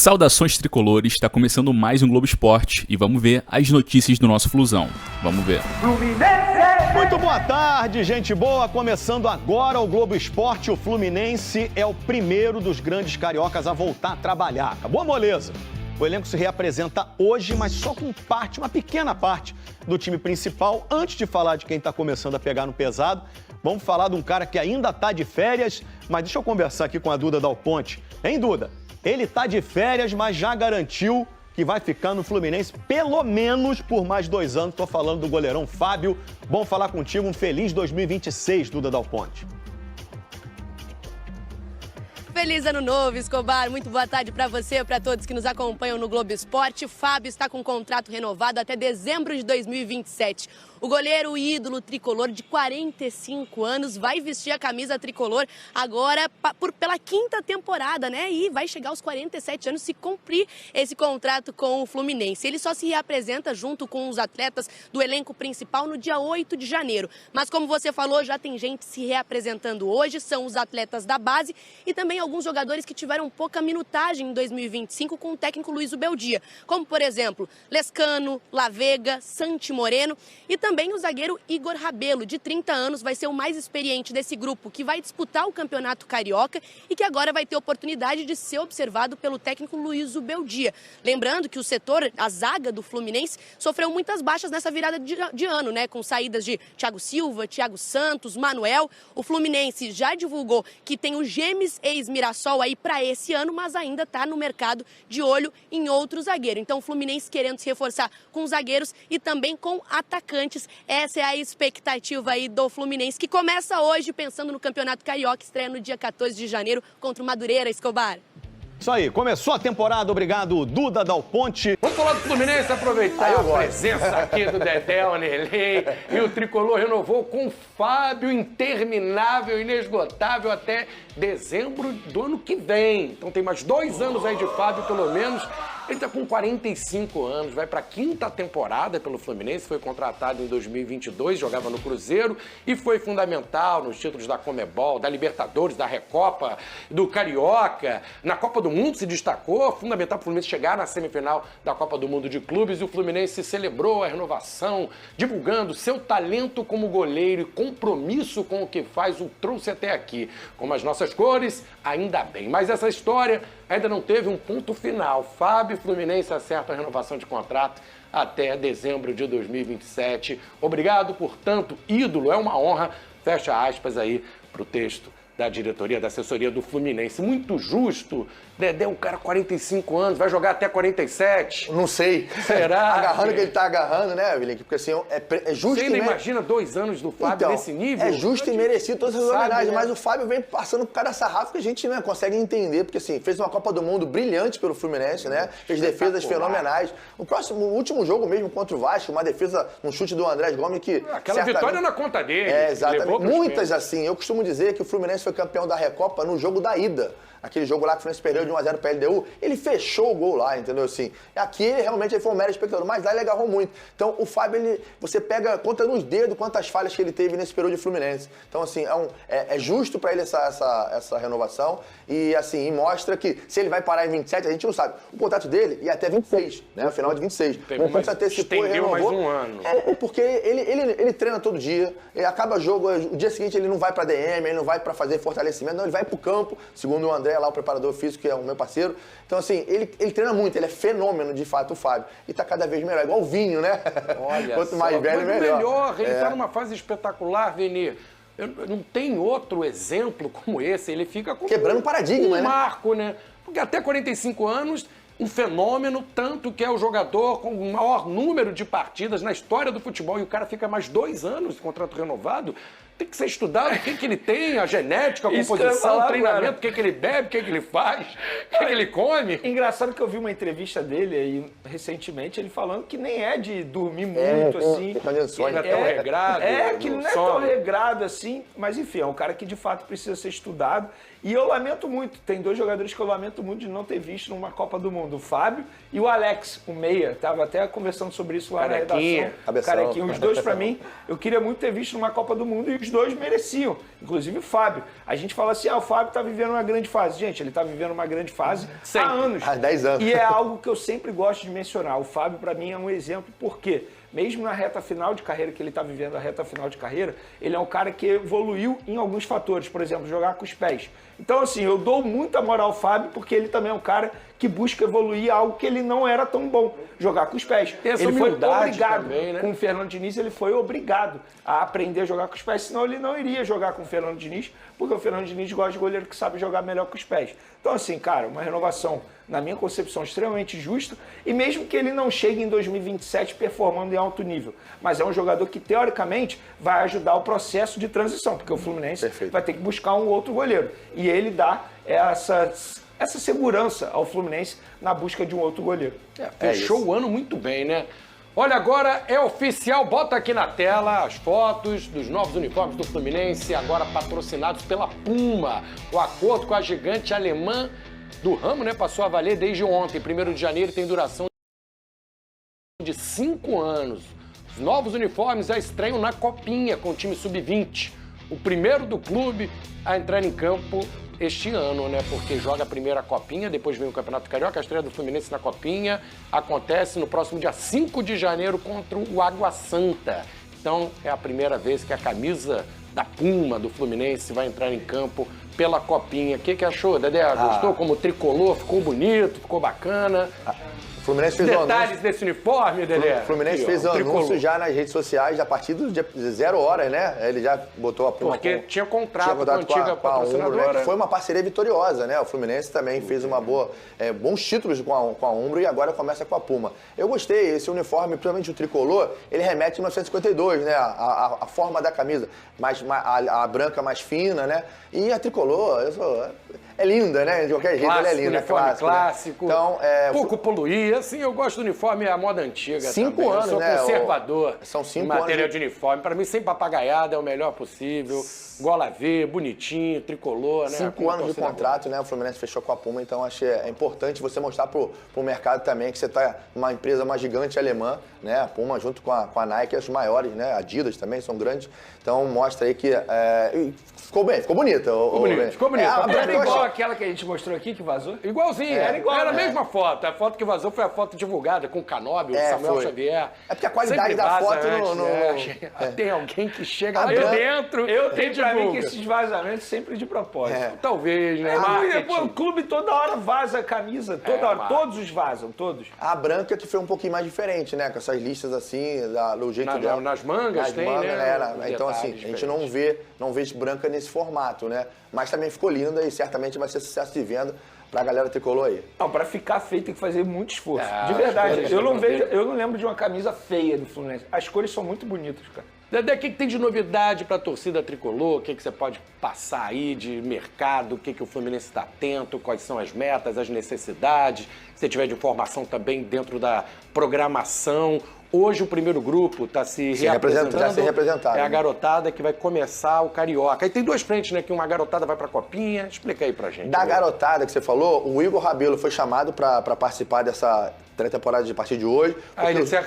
Saudações tricolores, está começando mais um Globo Esporte e vamos ver as notícias do nosso Flusão. Vamos ver. Muito boa tarde, gente boa. Começando agora o Globo Esporte, o Fluminense é o primeiro dos grandes cariocas a voltar a trabalhar. Acabou a moleza. O elenco se reapresenta hoje, mas só com uma pequena parte do time principal. Antes de falar de quem está começando a pegar no pesado, vamos falar de um cara que ainda está de férias, mas deixa eu conversar aqui com a Duda Dal Ponte. Hein, Duda? Ele está de férias, mas já garantiu que vai ficar no Fluminense pelo menos por mais 2 anos. Estou falando do goleirão Fábio. Bom falar contigo. Um feliz 2026, Duda Dal Ponte. Feliz ano novo, Escobar. Muito boa tarde para você e para todos que nos acompanham no Globo Esporte. O Fábio está com um contrato renovado até dezembro de 2027. O goleiro ídolo tricolor de 45 anos vai vestir a camisa tricolor agora pela 5ª temporada, né? E vai chegar aos 47 anos se cumprir esse contrato com o Fluminense. Ele só se reapresenta junto com os atletas do elenco principal no dia 8 de janeiro. Mas como você falou, já tem gente se reapresentando hoje, são os atletas da base e também alguns jogadores que tiveram pouca minutagem em 2025 com o técnico Luiz Ubeldia, como por exemplo, Lescano, Lavega, Santi Moreno e também o zagueiro Igor Rabelo, de 30 anos, vai ser o mais experiente desse grupo, que vai disputar o Campeonato Carioca e que agora vai ter oportunidade de ser observado pelo técnico Luiz Ubeldia. Lembrando que o setor, a zaga do Fluminense, sofreu muitas baixas nessa virada de ano, né? Com saídas de Thiago Silva, Thiago Santos, Manuel. O Fluminense já divulgou que tem o Gemes ex-Mirassol aí para esse ano, mas ainda está no mercado de olho em outro zagueiro. Então o Fluminense querendo se reforçar com zagueiros e também com atacantes. Essa é a expectativa aí do Fluminense, que começa hoje pensando no Campeonato Carioca, estreia no dia 14 de janeiro contra o Madureira, Escobar. Isso aí, começou a temporada, obrigado, Duda Dal Ponte. Vamos falar do Fluminense, aproveitar a presença aqui do Dedé, o Nelê, e o Tricolor renovou com o Fábio, interminável, inesgotável, até dezembro do ano que vem. Então tem mais 2 anos aí de Fábio, pelo menos. Ele está com 45 anos, vai para a 5ª temporada pelo Fluminense, foi contratado em 2022, jogava no Cruzeiro e foi fundamental nos títulos da Conmebol, da Libertadores, da Recopa, do Carioca. Na Copa do Mundo se destacou, fundamental para o Fluminense chegar na semifinal da Copa do Mundo de Clubes, e o Fluminense celebrou a renovação, divulgando seu talento como goleiro e compromisso com o que faz o trouxe até aqui. Como as nossas cores, ainda bem. Mas essa história ainda não teve um ponto final. Fábio, Fluminense acerta a renovação de contrato até dezembro de 2027. Obrigado por tanto, ídolo, é uma honra. Fecha aspas aí para o texto da diretoria, da assessoria do Fluminense. Muito justo. Dedé é um cara 45 anos, vai jogar até 47. Não sei. Será? Agarrando que ele tá agarrando, né, William? Porque assim, é justo. Você ainda imagina 2 anos do Fábio então, nesse nível? É justo e merecido todas essas homenagens, né? mas o Fábio vem passando por cada sarrafo que a gente não consegue entender, porque assim, fez uma Copa do Mundo brilhante pelo Fluminense, né? Fez defesas fenomenais. O último jogo mesmo contra o Vasco, uma defesa, um chute do Andrés Gomes que... Aquela vitória na conta dele. É, exatamente. Muitas assim. Eu costumo dizer que o Fluminense foi campeão da Recopa no jogo da ida. Aquele jogo lá que o Fluminense perdeu de 1-0 para a LDU, ele fechou o gol lá, entendeu? Assim, aqui ele realmente foi um mero espectador, mas lá ele agarrou muito. Então, o Fábio, você pega, conta nos dedos quantas falhas que ele teve nesse período de Fluminense. Então, assim, é justo para ele essa renovação e, assim, mostra que se ele vai parar em 27, a gente não sabe. O contrato dele ia até 26, né? O final de 26. Então, mas estendeu mais um ano. Porque ele treina todo dia, ele acaba o jogo, o dia seguinte ele não vai para DM, ele não vai para fazer fortalecimento, não, ele vai para o campo, segundo o André, lá o preparador físico, que é o meu parceiro. Então, assim, ele treina muito, ele é fenômeno, de fato, o Fábio. E tá cada vez melhor, igual o Vinho, né? Olha, quanto mais velho, melhor. Ele tá numa fase espetacular, Vini. Não tem outro exemplo como esse. Ele fica com quebrando paradigma, né? Marco, né? Porque até 45 anos, um fenômeno, tanto que é o jogador com o maior número de partidas na história do futebol. E o cara fica mais 2 anos de contrato renovado. Tem que ser estudado o que ele tem, a genética, a composição, o treinamento, o que ele bebe, o que ele faz, o que ele come. Engraçado que eu vi uma entrevista dele aí recentemente, ele falando que nem é de dormir muito, assim. Não é tão regrado. Que não é tão regrado assim, mas enfim, é um cara que de fato precisa ser estudado. E eu lamento muito, tem 2 jogadores que eu lamento muito de não ter visto numa Copa do Mundo, o Fábio e o Alex, o meia. Tava até conversando sobre isso lá na redação. Cabeção. Carequinha, os 2 pra mim, eu queria muito ter visto numa Copa do Mundo e os dois mereciam, inclusive o Fábio. A gente fala assim, o Fábio tá vivendo uma grande fase. Gente, ele tá vivendo uma grande fase há anos. Há 10 anos. E é algo que eu sempre gosto de mencionar. O Fábio, para mim, é um exemplo, porque mesmo na reta final de carreira, que ele está vivendo a reta final de carreira, ele é um cara que evoluiu em alguns fatores, por exemplo, jogar com os pés. Então, assim, eu dou muita moral ao Fábio, porque ele também é um cara que busca evoluir algo que ele não era tão bom, jogar com os pés. Ele foi obrigado, também, né? Com o Fernando Diniz, ele foi obrigado a aprender a jogar com os pés, senão ele não iria jogar com o Fernando Diniz, porque o Fernando Diniz gosta de goleiro que sabe jogar melhor com os pés. Então, assim, cara, uma renovação, na minha concepção, extremamente justa, e mesmo que ele não chegue em 2027 performando em alto nível, mas é um jogador que, teoricamente, vai ajudar o processo de transição, porque o Fluminense vai ter que buscar um outro goleiro. E ele dá essa segurança ao Fluminense na busca de um outro goleiro. Fechou o ano muito bem, né? Olha, agora é oficial, bota aqui na tela as fotos dos novos uniformes do Fluminense, agora patrocinados pela Puma. O acordo com a gigante alemã do ramo, né, passou a valer desde ontem, 1º de janeiro, tem duração de 5 anos. Os novos uniformes já estreiam na Copinha com o time sub-20. O primeiro do clube a entrar em campo este ano, né? Porque joga a primeira Copinha, depois vem o Campeonato Carioca, a estreia do Fluminense na Copinha acontece no próximo dia 5 de janeiro contra o Água Santa. Então é a primeira vez que a camisa da Puma do Fluminense vai entrar em campo pela Copinha. O que achou, Dedé? Gostou como tricolor? Ficou bonito? Ficou bacana? O Fluminense fez detalhes desse uniforme, Dedé? O Fluminense fez um anúncio já nas redes sociais, a partir do dia 0 horas, né? Ele já botou a Puma. Porque tinha contrato com a antiga patrocinadora. Umbro, né? Foi uma parceria vitoriosa, né? O Fluminense também fez bons títulos com a Umbro e agora começa com a Puma. Eu gostei, esse uniforme, principalmente o tricolor, ele remete a 1952, né? A forma da camisa, a branca mais fina, né? E a tricolor, é linda, né? De qualquer jeito ela é linda, clássico. Né? Então, pouco poluir, assim, eu gosto do uniforme à moda antiga. 5 anos, eu sou né? Conservador. São 5 em anos. Matéria de uniforme. Para mim, sem papagaiada é o melhor possível. Gola V, bonitinho, tricolor, né? 5 anos de contrato, né? O Fluminense fechou com a Puma, então acho que é importante você mostrar pro mercado também que você tá numa empresa, uma gigante alemã, né? A Puma junto com a Nike, as maiores, né? Adidas também são grandes. Então mostra aí que ficou bem, ficou bonito. Ficou bonito. Era igual aquela que a gente mostrou aqui, que vazou? Igualzinho, era igual. Era a mesma foto. A foto que vazou foi a foto divulgada com o Canóbio, o Samuel Xavier. É porque a qualidade da foto tem alguém que chega lá de dentro. Eu tenho pra mim que esses vazamentos sempre de propósito. Talvez, né? O clube toda hora vaza a camisa, toda hora. Todos os vazam, todos. A branca que foi um pouquinho mais diferente, né? Com essas listas assim, do jeito dela. Nas mangas tem, né? Então, assim, a gente não vê branca nesse formato, né? Mas também ficou linda e certamente vai ser sucesso de venda pra galera tricolor aí. Não, pra ficar feio tem que fazer muito esforço. De verdade. Eu não lembro de uma camisa feia do Fluminense. As cores são muito bonitas, cara. Dedé, o que tem de novidade pra torcida tricolor? O que você pode passar aí de mercado? O que o Fluminense está atento? Quais são as metas, as necessidades? Se tiver de informação também dentro da programação. Hoje o primeiro grupo está se reapresentando. Já se representado. É a garotada que vai começar o Carioca. Aí tem 2 frentes, né? Que uma garotada vai pra Copinha. Explica aí pra gente. Da garotada que você falou, o Igor Rabelo foi chamado para participar dessa pré-temporada de partir de hoje. Ele já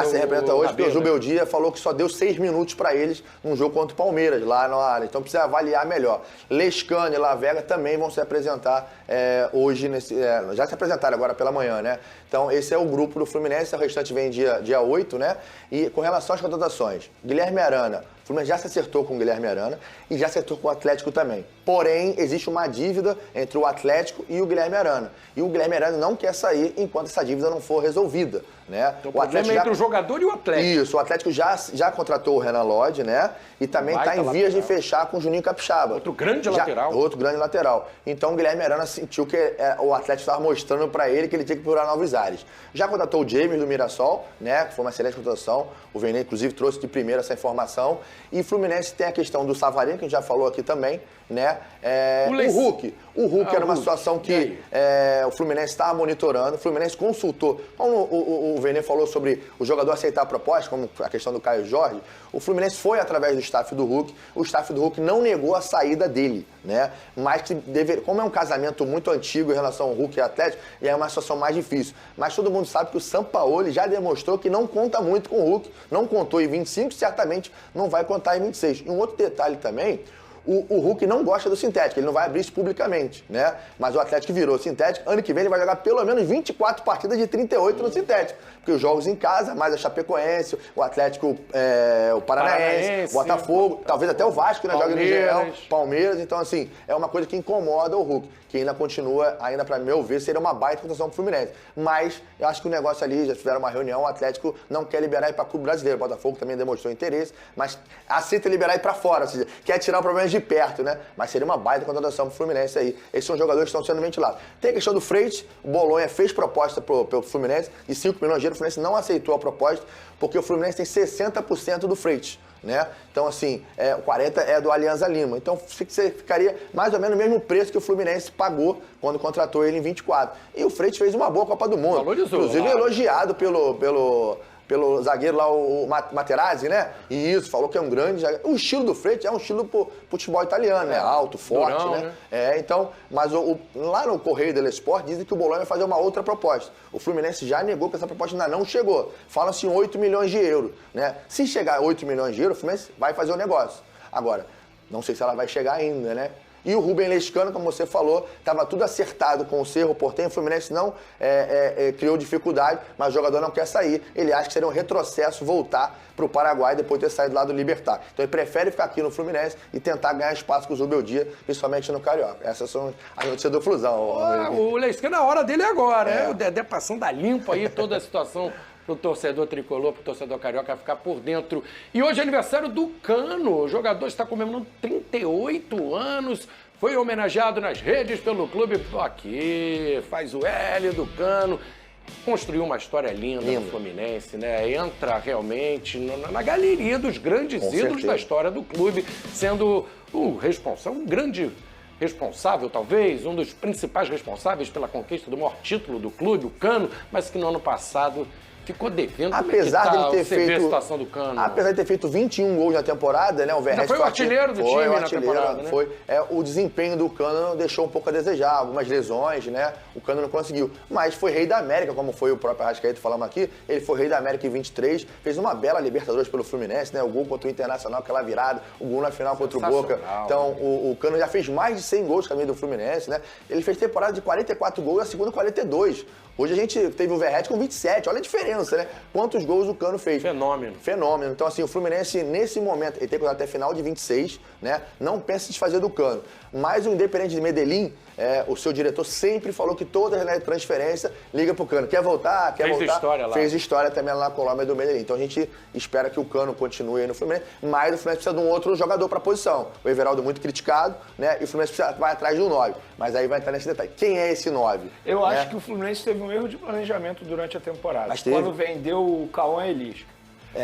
se representa hoje, porque o Jubeldia falou que só deu 6 minutos para eles num jogo contra o Palmeiras, lá na área. Então precisa avaliar melhor. Lescano e Lavega também vão se apresentar hoje, já se apresentaram agora pela manhã, né? Então esse é o grupo do Fluminense, o restante vem dia 8, né? E com relação às contratações, Guilherme Arana, o Fluminense já se acertou com o Guilherme Arana e já acertou com o Atlético também. Porém, existe uma dívida entre o Atlético e o Guilherme Arana. E o Guilherme Arana não quer sair enquanto essa dívida não for resolvida, né? Então, o Atlético entre o jogador e o Atlético. Isso, o Atlético já contratou o Renan Lodge, né? E também está em vias de fechar com o Juninho Capixaba. Outro grande lateral. Outro grande lateral. Então o Guilherme Arana sentiu que o Atlético estava mostrando para ele que ele tinha que procurar novos ares. Já contratou o James do Mirassol, né? Que foi uma excelente contratação. O Vene, inclusive, trouxe de primeira essa informação. E o Fluminense tem a questão do Savarino, que a gente já falou aqui também, né? O Hulk. O Hulk era uma situação que o Fluminense estava monitorando. O Fluminense consultou. Como o Vene falou sobre o jogador aceitar a proposta, como a questão do Caio Jorge, o Fluminense foi através do staff do Hulk. O staff do Hulk não negou a saída dele, né? Mas que como é um casamento muito antigo em relação ao Hulk e Atlético, é uma situação mais difícil. Mas todo mundo sabe que o Sampaoli já demonstrou que não conta muito com o Hulk, não contou em 25, certamente não vai contar em 26. E um outro detalhe também, o Hulk não gosta do sintético, ele não vai abrir isso publicamente, né? Mas o Atlético virou sintético, ano que vem ele vai jogar pelo menos 24 partidas de 38 no sintético. Porque os jogos em casa, mais a Chapecoense, o Atlético, o Paranaense, o Botafogo, talvez até o Vasco, né? Joga no Engenhão, Palmeiras. Então, assim, é uma coisa que incomoda o Hulk, que ainda continua, para meu ver, seria uma baita contratação pro Fluminense. Mas eu acho que o negócio ali, já fizeram uma reunião, o Atlético não quer liberar ir para clube brasileiro. O Botafogo também demonstrou interesse, mas aceita liberar ir para fora, ou seja, quer tirar o problema de perto, né? Mas seria uma baita contratação pro Fluminense aí. Esses são jogadores que estão sendo ventilados. Tem a questão do Freitas, o Bolonha fez proposta pelo Fluminense, de 5 milhões de euros, o Fluminense não aceitou a proposta, porque o Fluminense tem 60% do Freitas, né? Então, assim, 40% é do Alianza Lima. Então, você ficaria mais ou menos o mesmo preço que o Fluminense pagou quando contratou ele em 24. E o Freitas fez uma boa Copa do Mundo. Valorizou, inclusive, elogiado pelo zagueiro lá, o Materazzi, né? E isso, falou que é um grande zagueiro. O estilo do Freitas é um estilo pro futebol italiano, né? Alto, forte, durão, né? Então, mas lá no Correio dello Sport dizem que o Bolonha vai fazer uma outra proposta. O Fluminense já negou que essa proposta ainda não chegou. Falam-se em 8 milhões de euros, né? Se chegar a 8 milhões de euros, o Fluminense vai fazer o negócio. Agora, não sei se ela vai chegar ainda, né? E o Rubem Lescano, como você falou, estava tudo acertado com o Cerro Porteño. O Fluminense não criou dificuldade, mas o jogador não quer sair. Ele acha que seria um retrocesso voltar para o Paraguai depois de ter saído lá do Libertad. Então ele prefere ficar aqui no Fluminense e tentar ganhar espaço com o Zubeldia, principalmente no Carioca. Essas são as notícias do Flusão. O Lescano, a hora dele é agora, né? O Dedé passando a limpo aí toda a situação pro torcedor tricolor, pro torcedor carioca ficar por dentro. E hoje é aniversário do Cano. O jogador está comemorando 38 anos. Foi homenageado nas redes pelo clube. Aqui, faz o L do Cano. Construiu uma história linda no Fluminense, né? Entra realmente na galeria dos grandes ídolos da história do clube, sendo o responsável, um grande responsável, talvez, um dos principais responsáveis pela conquista do maior título do clube, o Cano, mas que no ano passado ficou devendo. Apesar dele ter feito a situação do Cano. Apesar de ter feito 21 gols na temporada, né? O Verratti foi o artilheiro do time na temporada, né? Foi. O desempenho do Cano deixou um pouco a desejar, algumas lesões, né? O Cano não conseguiu. Mas foi rei da América, como foi o próprio Arrascaeta, falamos aqui. Ele foi rei da América em 23, fez uma bela Libertadores pelo Fluminense, né? O gol contra o Internacional, aquela virada, o gol na final contra o Boca. Então, o Cano já fez mais de 100 gols caminho do Fluminense, né? Ele fez temporada de 44 gols e a segunda 42. Hoje a gente teve o Verratti com 27, olha a diferença, né? Quantos gols o Cano fez. Fenômeno. Então, assim, o Fluminense, nesse momento, ele tem que até final de 26, né? Não pensa em desfazer do Cano. Mas o Independente de Medellín, o seu diretor sempre falou que toda transferência liga pro Cano. Quer voltar? Quer voltar? Fez história lá. Fez história também lá na Colômbia do Medellín. Então a gente espera que o Cano continue aí no Fluminense, mas o Fluminense precisa de um outro jogador para a posição. O Everaldo muito criticado, né? E o Fluminense vai atrás do 9. Mas aí vai entrar nesse detalhe. Quem é esse 9? Eu acho que o Fluminense teve um erro de planejamento durante a temporada. Mas teve. Quando vendeu o Cauã Elias.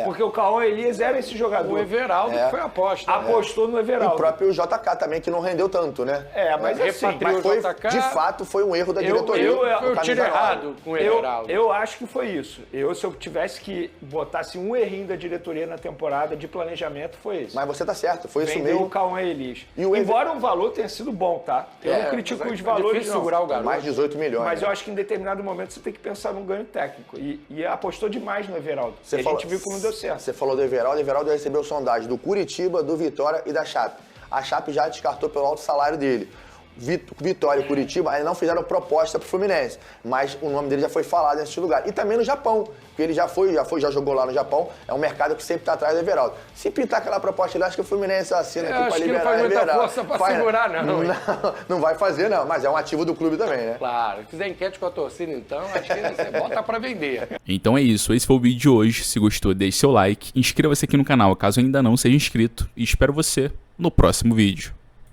Porque o Cauã Elias era esse jogador. O Everaldo que foi aposta. Apostou no Everaldo. E o próprio JK também, que não rendeu tanto, né? Mas assim, repatriou foi, o JK. De fato, foi um erro da diretoria. Foi o tiro errado com o Everaldo. Eu acho que foi isso. Se eu tivesse que botasse um errinho da diretoria na temporada de planejamento, foi esse. Mas você tá certo, foi isso Vendeu mesmo. o Cauã Elias. E o Embora o valor tenha sido bom, tá? Eu não critico os valores, difícil segurar o garoto. Mais 18 milhões. Mas eu acho que em determinado momento você tem que pensar num ganho técnico. E apostou demais no Everaldo. A gente viu que não deu certo. Você falou do Everaldo. O Everaldo recebeu sondagem do Curitiba, do Vitória e da Chape. A Chape já descartou pelo alto salário dele. Vitória e Curitiba ainda não fizeram proposta pro Fluminense, mas o nome dele já foi falado nesse lugar. E também no Japão, porque ele já jogou lá no Japão, é um mercado que sempre está atrás do Everaldo. Se pintar aquela proposta, ele acha que o Fluminense assina aqui para liberar o Everaldo. Não faz muita força para segurar, não. Não vai fazer, não, mas é um ativo do clube também, né? Claro, se fizer enquete com a torcida, então, acho que você bota para vender. Então é isso, esse foi o vídeo de hoje. Se gostou, deixe seu like, inscreva-se aqui no canal caso ainda não seja inscrito e espero você no próximo vídeo.